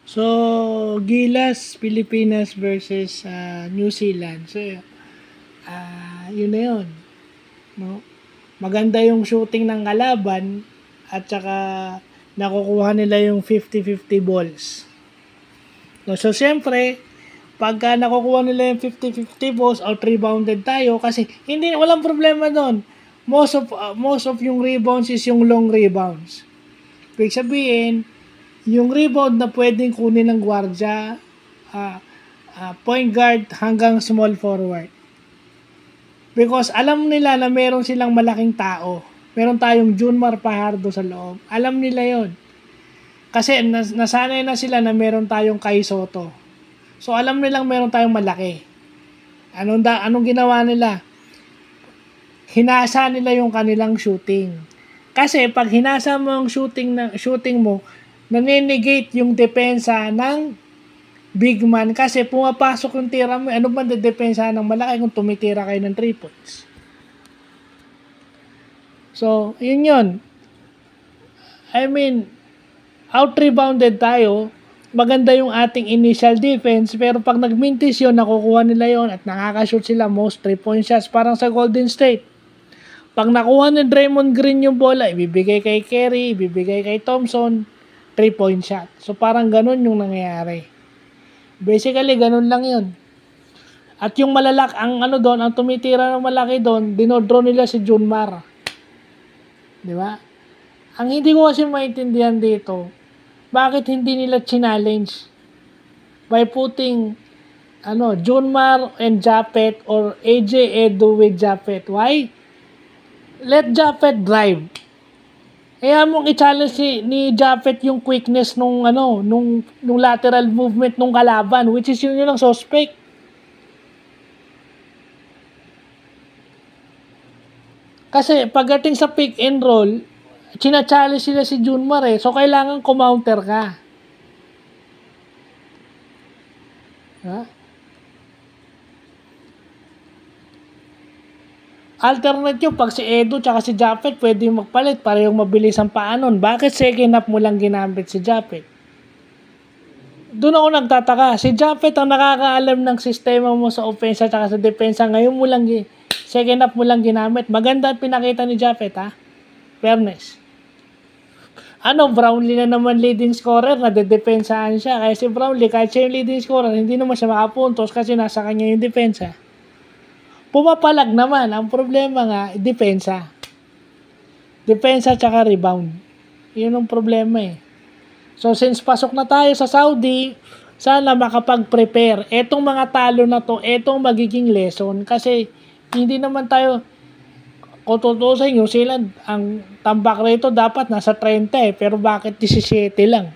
So, Gilas, Pilipinas versus New Zealand. So, yun na yun. No? Maganda yung shooting ng kalaban at saka nakukuha nila yung 50-50 balls. No, so, siyempre, pagka nakukuha nila yung 50-50 balls, out-rebounded tayo kasi walang problema doon. Most of yung rebounds is yung long rebounds. Ibig sabihin, yung rebound na pwedeng kunin ng gwardya, point guard hanggang small forward. Because alam nila na meron silang malaking tao. Meron tayong Junmar Fajardo sa loob. Alam nila yon. Kasi nasanay na sila na meron tayong Kai Soto. So alam nilang meron tayong malaki. Anong ginawa nila? Hinasa nila yung kanilang shooting. Kasi pag hinasa mo ang shooting mo, naninegate yung depensa ng big man kasi pumapasok yung tira mo. Ano ba depensa ng malaki kung tumitira kayo ng 3 points? So, yun. I mean, out-rebounded tayo. Maganda yung ating initial defense, pero pag nagmintis yun, nakukuha nila yon at nakakashoot sila most 3-point shots, parang sa Golden State. Pag nakuha ni Draymond Green yung bola, ibibigay kay Curry, ibibigay kay Thompson, 3-point shot. So, parang ganun yung nangyayari. Basically, ganun lang yun. At yung ang tumitira ng malaki doon, dinodraw nila si Junmar. Di ba? Ang hindi ko kasi maintindihan dito, bakit hindi nila challenge by putting Junmar and Japet or AJ Edo with Japet? Why? Let Japet drive. Kaya mong i-challenge ni Japet yung quickness nung lateral movement nung kalaban, which is yun ang suspect. Kasi pagdating sa pick and roll, china-challenge sila si Junmar so kailangan kumounter ka. Ha? Alternate yung pag si Edo tsaka si Japet pwede magpalit para yung mabilis ang paanon. Bakit second half mo lang ginamit si Japet? Doon ako nagtataka. Si Japet ang nakakaalam ng sistema mo sa offense at sa depensa. Ngayon mo lang second half mo lang ginamit. Maganda pinakita ni Japet, ha? Fairness. Brownlee na naman leading scorer, nadedepensahan siya. Kaya si Brownlee, kahit siya yung leading scorer, hindi naman siya makapuntos kasi nasa kanya yung depensa. Pumapalag naman. Ang problema nga, depensa. Depensa tsaka rebound. Yun ang problema So, since pasok na tayo sa Saudi, sana makapag-prepare. Etong mga talo na to, etong magiging lesson. Kasi, hindi naman tayo, kung tutusin, New Zealand, ang tambak rito dapat nasa 30 pero bakit 17 lang?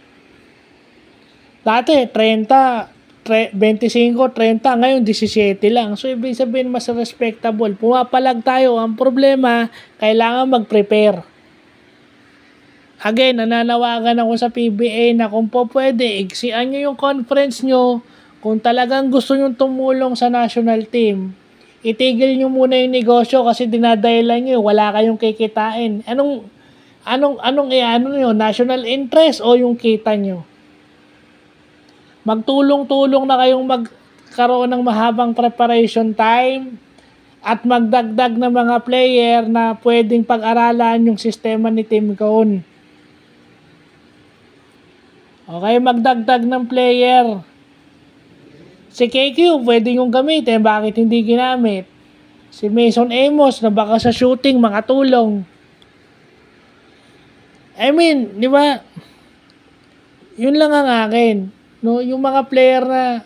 Dati, 30, 25, 30, ngayon 17 lang. So, ibig sabihin mas respectable. Pumapalag tayo. Ang problema, kailangan mag-prepare. Again, nananawagan ako sa PBA na kung po pwede, iksian nyo yung conference nyo. Kung talagang gusto nyo tumulong sa national team, itigil nyo muna yung negosyo kasi dinadahilan nyo, wala kayong kikitain. Anong nyo? National interest o yung kita nyo? Magtulong-tulong na kayong magkaroon ng mahabang preparation time at magdagdag ng mga player na pwedeng pag-aralan yung sistema ni Tim Cone. Okay, magdagdag ng player. Si KQ, pwede yung gamitin. Bakit hindi ginamit? Si Mason Amos, na baka sa shooting, makatulong. I mean, di ba? Yun lang ang akin. No, yung mga player na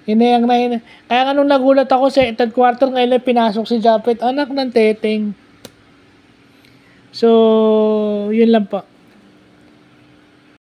hinayang na kaya nga nung nagulat ako sa third quarter ngayon pinasok si Japet, anak ng teteng. So, yun lang po.